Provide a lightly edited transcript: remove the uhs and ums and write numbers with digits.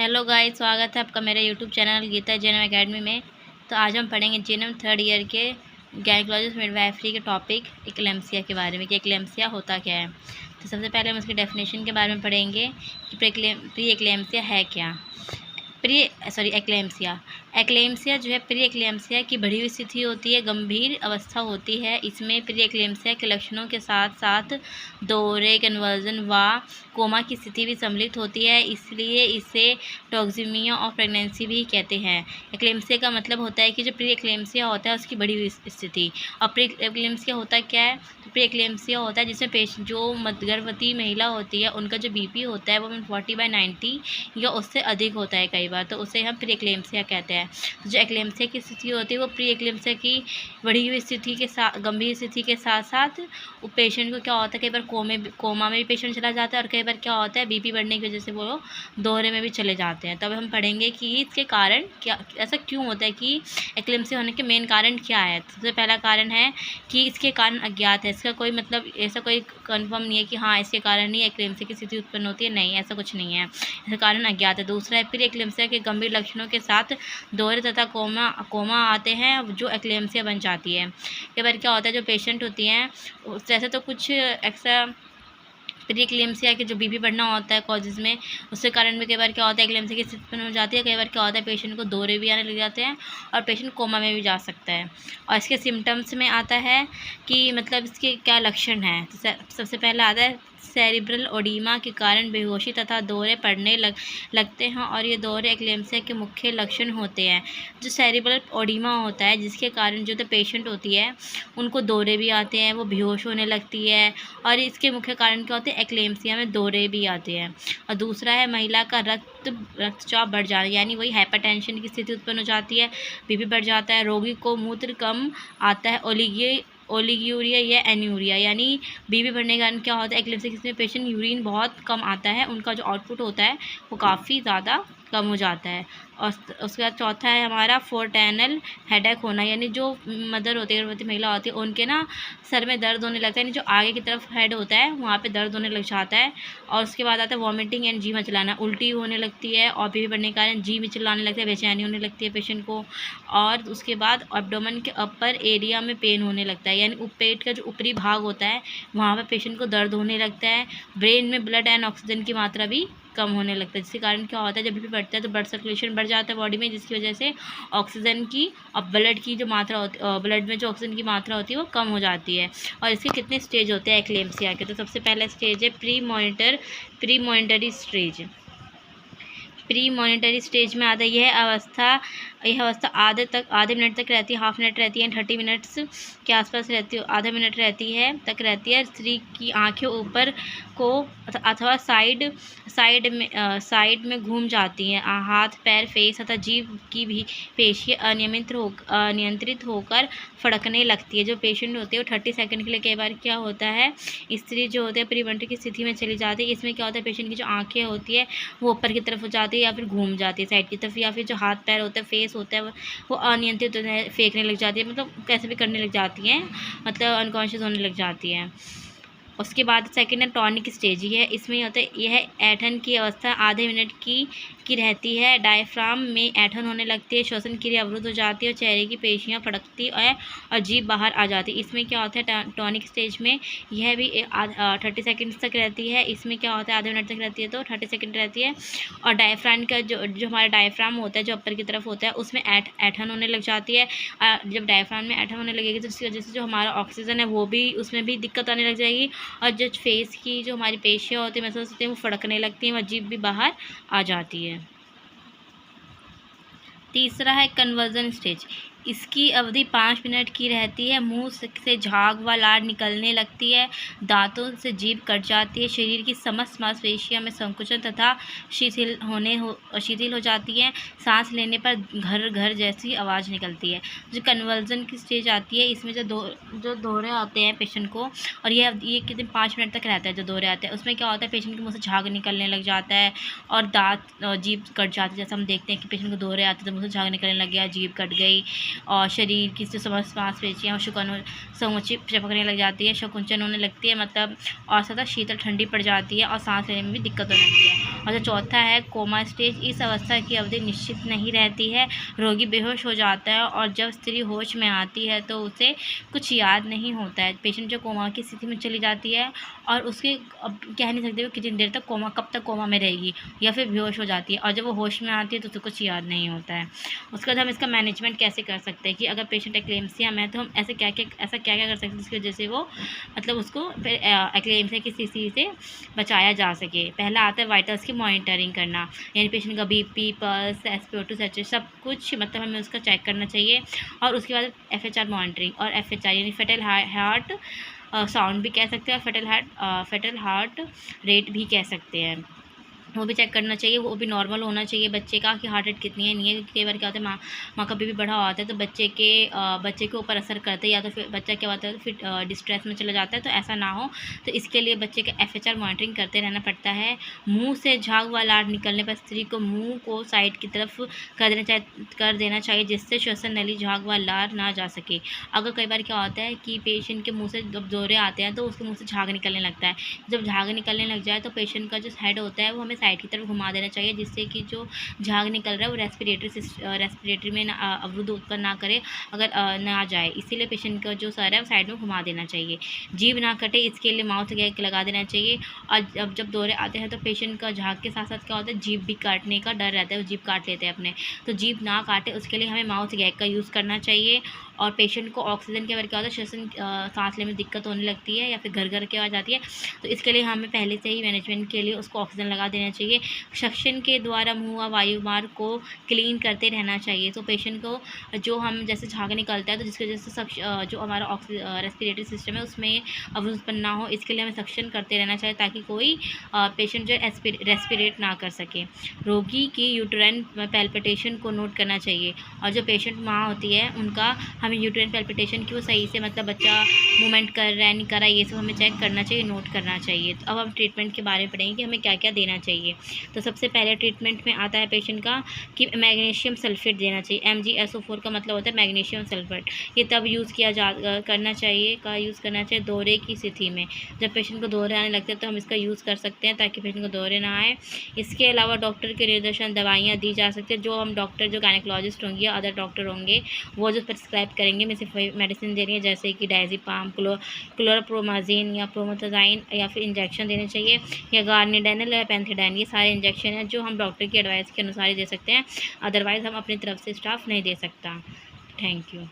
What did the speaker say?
Hello guys, स्वागत है आपका मेरे YouTube channel Geeta JNM academy में। तो आज हम पढ़ेंगे जेएनएम थर्ड ईयर के गायनेकोलॉजिस्ट मिडवाइफरी के टॉपिक एक्लेम्सिया के बारे में कि एक्लेम्सिया होता क्या है। तो सबसे पहले हम उसकी डेफिनेशन के बारे में पढ़ेंगे कि प्री एक्लेम्सिया है क्या। एक्लेम्सिया जो है प्री एक्लेम्सिया की बढ़ी हुई स्थिति होती है, गंभीर अवस्था होती है। इसमें प्री एक्लेम्सिया के लक्षणों के साथ साथ दोहरे, कन्वर्जन व कोमा की स्थिति भी सम्मिलित होती है, इसलिए इसे टॉक्सिमिया ऑफ प्रेगनेंसी भी कहते हैं। एक्लेम्सिया का मतलब होता है कि जो प्री एक्लेम्सिया होता है उसकी बढ़ी हुई स्थिति। और प्री एक्लेम्सिया होता क्या है? तो प्री एक्लेम्सिया होता है जिसमें जो गर्भवती महिला होती है उनका जो बीपी होता है वो 40/90 या उससे अधिक होता है कई बार, तो उसे हम प्री एक्लेम्सिया कहते हैं। तो जो एक्लेम्सिया की स्थिति होती है वो प्री एक्लेम्सिया की बढ़ी हुई स्थिति के साथ, गंभीर स्थिति के साथ साथ पेशेंट को क्या होता है, कई बार कोमा में भी पेशेंट चला जाता है और कई बार क्या होता है बीपी बढ़ने की वजह से वो दोहरे में भी चले जाते हैं। तब हम पढ़ेंगे कि इसके कारण क्या, ऐसा क्यों होता है, कि एक्लेम्सिया होने के मेन कारण क्या है। सबसे पहला कारण है कि इसके कारण अज्ञात है। इसका कोई मतलब ऐसा कोई कन्फर्म नहीं है कि हाँ इसके कारण ही एक्लेम्सिया की स्थिति उत्पन्न होती है, नहीं, ऐसा कुछ नहीं है, इसका कारण अज्ञात है। दूसरा है प्री एक्लेम्सिया के गंभीर लक्षणों के साथ दोहरे तथा कोमा आते हैं जो एक्लेम्सिया बन जाती है। कई बार क्या होता है जो पेशेंट होती हैं जैसे तो कुछ ऐसा प्री एक्लेम्सिया के जो बीपी बढ़ना होता है कॉजेज़ में, उसके कारण भी कई बार क्या होता है एक्लेम्सिया की स्थिति उत्पन्न हो जाती है। कई बार क्या होता है पेशेंट को दोहरे भी आने लग जाते हैं और पेशेंट कोमा में भी जा सकता है। और इसके सिम्टम्स में आता है कि मतलब इसके क्या लक्षण हैं। तो सबसे पहला आता है सेरिब्रल ओडीमा के कारण बेहोशी तथा दोहरे पड़ने लगते हैं, और ये दोहरे एक्लेम्सिया के मुख्य लक्षण होते हैं। जो सेरिब्रल ओडीमा होता है जिसके कारण जो पेशेंट होती है उनको दोहरे भी आते हैं, वो बेहोश होने लगती है, और इसके मुख्य कारण क्या होते हैं, एक्लेम्सिया में दोहरे भी आते हैं। और दूसरा है महिला का रक्तचाप बढ़ जाना, यानी वही हाइपरटेंशन की स्थिति उत्पन्न हो जाती है, बीपी बढ़ जाता है। रोगी को मूत्र कम आता है, ओलिग्यूरिया या एन्यूरिया, यानी बीपी बढ़ने के कारण क्या होता है एक्लेम्सिया में पेशेंट यूरिन बहुत कम आता है, उनका जो आउटपुट होता है वो काफ़ी ज़्यादा कम हो जाता है। और उसके बाद चौथा है हमारा फोर्टेनल हेडेक होना, यानी जो मदर होती है, गर्भवती महिला होती है, उनके ना सर में दर्द होने लगता है, यानी जो आगे की तरफ हेड होता है वहाँ पे दर्द होने लग जाता है। और उसके बाद आता है वॉमिटिंग एंड जी मचलाना, उल्टी होने लगती है, और बीपी बढ़ने के कारण जी मिचलाने लगता है, बेचैनी होने लगती है पेशेंट को। और उसके बाद एब्डोमेन के अपर एरिया में पेन होने लगता है, यानी पेट का जो ऊपरी भाग होता है वहाँ पर पेशेंट को दर्द होने लगता है। ब्रेन में ब्लड एंड ऑक्सीजन की मात्रा भी कम होने लगता है, जिसके कारण क्या होता है जब बीपी बढ़ता है तो ब्लड सर्कुलेशन बढ़ जाता है बॉडी में, जिसकी वजह से ऑक्सीजन की और ब्लड की जो मात्रा होती है, ब्लड में जो ऑक्सीजन की मात्रा होती है वो कम हो जाती है। और इसके कितने स्टेज होते हैं एक्लेम्सिया के? तो सबसे पहला स्टेज है pre monetary stage. Pre monetary stage में आता है यह अवस्था आधे मिनट तक रहती है, हाफ मिनट रहती है, 30 मिनट्स के आसपास रहती है, आधा मिनट रहती है। स्त्री की आंखें ऊपर को अथवा साइड में घूम जाती हैं, हाथ, पैर, फेस तथा जीभ की भी पेशियाँ अनियंत्रित होकर फड़कने लगती है। जो पेशेंट होते हैं वो 30 सेकंड के लिए कई बार क्या होता है स्त्री जो होते हैं प्री मॉनिटरी की स्थिति में चली जाती है। इसमें क्या होता है पेशेंट की जो आंखें होती है वो ऊपर की तरफ हो जाती है या फिर घूम जाती है साइड की तरफ, या फिर जो हाथ पैर होता है, फेस होता है वो अनियंत्रित होता है, फेंकने लग जाती है, मतलब कैसे भी करने लग जाती हैं, मतलब अनकॉन्शियस होने लग जाती हैं। उसके बाद सेकेंड है टॉनिक स्टेज है। इसमें होता है यह ऐंठन की अवस्था आधे मिनट की रहती है, डायफ्राम में ऐंठन होने लगती है, श्वसन क्रिया अवरुद्ध हो जाती है और चेहरे की पेशियाँ फड़कती है और जीभ बाहर आ जाती है। इसमें क्या होता है टॉनिक स्टेज में यह भी 30 सेकेंड्स तक रहती है। इसमें क्या होता है आधे मिनट तक रहती है तो 30 सेकेंड रहती है। और डायफ्राम का जो हमारा डायफ्राम होता है जो अपर की तरफ होता है उसमें ऐंठन होने लग जाती है। जब डायफ्राम में ऐंठन होने लगेगी तो उसकी वजह से जो हमारा ऑक्सीजन है वो भी उसमें भी दिक्कत आने लग जाएगी, और जो फेस की जो हमारी पेशियाँ होती है मसल्स होती हैं वो फड़कने लगती हैं और जीभ भी बाहर आ जाती है। तीसरा है कन्वर्जन स्टेज। इसकी अवधि 5 मिनट की रहती है। मुंह से झाग व लार निकलने लगती है, दांतों से जीभ कट जाती है, शरीर की समस्त मांसपेशियों में संकुचन तथा शिथिल हो जाती है, सांस लेने पर घर घर जैसी आवाज़ निकलती है। जो कन्वर्जन की स्टेज आती है इसमें जो दोहरे आते हैं पेशेंट को, और ये कितने 5 मिनट तक रहता है जो दोहरे आते हैं, उसमें क्या होता है पेशेंट के मुँह से झाग निकलने लग जाता है और दांत जीभ कट जाती है। जैसे हम देखते हैं कि पेशेंट को दोहरे आते हैं तो मुँह से झाग निकलने लग गया, जीभ कट गई, और शरीर की जो मांसपेशियाँ और समूची चपकने लग जाती है, संकुचन होने लगती है, मतलब और ज़्यादा शीतल ठंडी पड़ जाती है और सांस लेने में भी दिक्कत होने लगती है। और जो चौथा है कोमा स्टेज, इस अवस्था की अवधि निश्चित नहीं रहती है, रोगी बेहोश हो जाता है और जब स्त्री होश में आती है तो उसे कुछ याद नहीं होता है। पेशेंट जो कोमा की स्थिति में चली जाती है और उसके अब कह नहीं सकते वो कितनी देर तक कोमा, कब तक कोमा में रहेगी, या फिर बेहोश हो जाती है और जब वो होश में आती है तो उसे कुछ याद नहीं होता है। उसके बाद हम इसका मैनेजमेंट कैसे कर सकते हैं कि अगर पेशेंट एक्लेम्सिया में है तो हम ऐसा क्या क्या कर सकते हैं जिसकी वजह से वो मतलब उसको फिर एक्लेम्सिया की स्थिति से बचाया जा सके। पहला आता है वाइटल्स की मॉनिटरिंग करना, यानी पेशेंट का बीपी, पल्स, SpO2 सैचुरेशन सब कुछ मतलब हमें उसका चेक करना चाहिए। और उसके बाद FHR मॉनिटरिंग और FHR यानी फेटल हार्ट साउंड भी कह सकते हैं और फेटल हार्ट रेट भी कह सकते हैं, वो भी चेक करना चाहिए। वो भी नॉर्मल होना चाहिए बच्चे का कि हार्ट रेट कितनी है नहीं है। कई बार क्या होता है माँ का बीपी बढ़ा होता है तो बच्चे के ऊपर असर करता है, या तो फिर बच्चा क्या होता है तो फिर डिस्ट्रेस में चला जाता है, तो ऐसा ना हो। तो इसके लिए बच्चे का FHR मॉनिटरिंग करते रहना पड़ता है। मुँह से झाग व लार निकलने पर स्त्री को मुँह को साइड की तरफ कर देना चाहिए जिससे श्वसन नली, झाग व लार ना जा सके। अगर कई बार क्या होता है कि पेशेंट के मुँह से जब दौरे आते हैं तो उसके मुँह से झाग निकलने लगता है। जब झाग निकलने लग जाए तो पेशेंट का जो हेड होता है वो हमें साइड की तरफ घुमा देना चाहिए जिससे कि जो झाग निकल रहा है वो रेस्पिरेटरी में अवरुद्ध उत्पन्न ना करे, अगर ना जाए, इसीलिए पेशेंट का जो सर है वो साइड में घुमा देना चाहिए। जीभ ना कटे इसके लिए माउथ गैग लगा देना चाहिए। और जब दौरे आते हैं तो पेशेंट का झाग के साथ साथ क्या होता है जीभ भी काटने का डर रहता है, वो जीभ काट लेते हैं अपने, तो जीभ ना काटे उसके लिए हमें माउथ गैग का यूज़ करना चाहिए। और पेशेंट को ऑक्सीजन के बारे क्या होता है श्वसन सांस लेने में दिक्कत होने लगती है या फिर घर की आवाज़ आती है, तो इसके लिए हमें पहले से ही मैनेजमेंट के लिए उसको ऑक्सीजन लगा देना चाहिए। सक्शन के द्वारा मुँह व वायु मार्ग को क्लीन करते रहना चाहिए। तो पेशेंट को जो हम जैसे झाग निकलता है तो जिसकी वजह से जो हमारा रेस्पिरेटरी सिस्टम है उसमें अवरुद्ध उत्पन्न ना हो, इसके लिए हमें सक्शन करते रहना चाहिए ताकि कोई पेशेंट जो रेस्पिरेट ना कर सके। रोगी की यूट्राइन पैल्पिटेशन को नोट करना चाहिए, और जो पेशेंट माँ होती है उनका हमें यूट्राइन पैल्पिटेशन की वो सही से मतलब बच्चा मूवमेंट कर रहा है नहीं कर रहा है ये सब हमें चेक करना चाहिए, नोट करना चाहिए। तो अब हम ट्रीटमेंट के बारे में पढ़ेंगे कि हमें क्या क्या देना चाहिए। तो सबसे पहले ट्रीटमेंट में आता है पेशेंट का कि मैग्नीशियम सल्फेट देना चाहिए। MgSO4 का मतलब होता है मैग्नीशियम सल्फेट। ये तब यूज़ करना चाहिए दौरे की स्थिति में। जब पेशेंट को दौरे आने लगते हैं तो हम इसका यूज़ कर सकते हैं ताकि पेशेंट को दौरे ना आए। इसके अलावा डॉक्टर के निर्देशन दवाइयाँ दी जा सकती है, जो हम डॉक्टर जो गायनेकोलॉजिस्ट होंगे या अदर डॉक्टर होंगे वो जो प्रिस्क्राइब करेंगे। में सिर्फ मेडिसिन दे रही है जैसे कि डायज़ेपाम, क्लोरोप्रोमाज़िन या प्रोमेथाज़ाइन, या फिर इंजेक्शन देने चाहिए, या गार्निडेनल या पेंथिडाइन, ये सारे इंजेक्शन हैं जो हम डॉक्टर की एडवाइस के अनुसार ही दे सकते हैं, अदरवाइज़ हम अपनी तरफ से स्टाफ नहीं दे सकता। Thank you.